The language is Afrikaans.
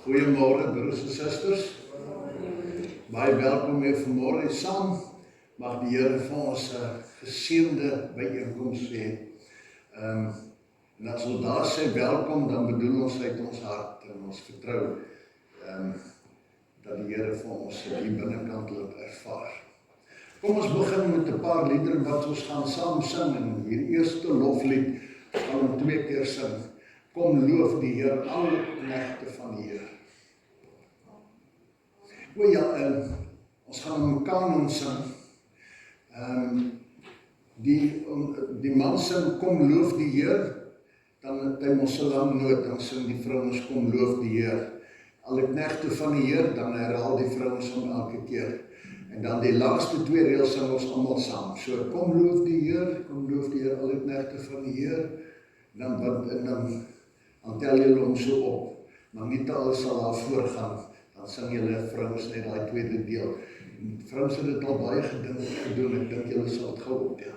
Goeiemôre broers en susters. Baie welkom weer vanmôre saam. Mag die Here vir ons 'n geseënde byeenkoms hê. En as ons daar sê welkom, dan bedoel ons uit ons hart en ons vertrou dat die Here vir ons hier binnekant laat ervaar. Kom ons begin met 'n paar liedere wat ons gaan saam sing. En hierdie eerste loflied gaan ons 2 keer sing. Kom loof die Here, alle knegte van die Here. O ja, ons gaan om kanon sing. Die man sing, kom loof die Heer, dan het hy mos 'n lang noot, dan sing die vrouens, kom loof die Heer. Alle knegte van die Heer, dan herhaal die vrouens hom elke keer. En dan die laaste 2 reëls sing ons almal saam. So, kom loof die Heer, alle knegte van die Heer. Dan tel julle hom so op. Maar nie te alles sal daar voorgaan. Dan sing julle vrouens net daai tweede deel. Vrouens het dit al baie gedoen, ek dink julle sal dit gou optel.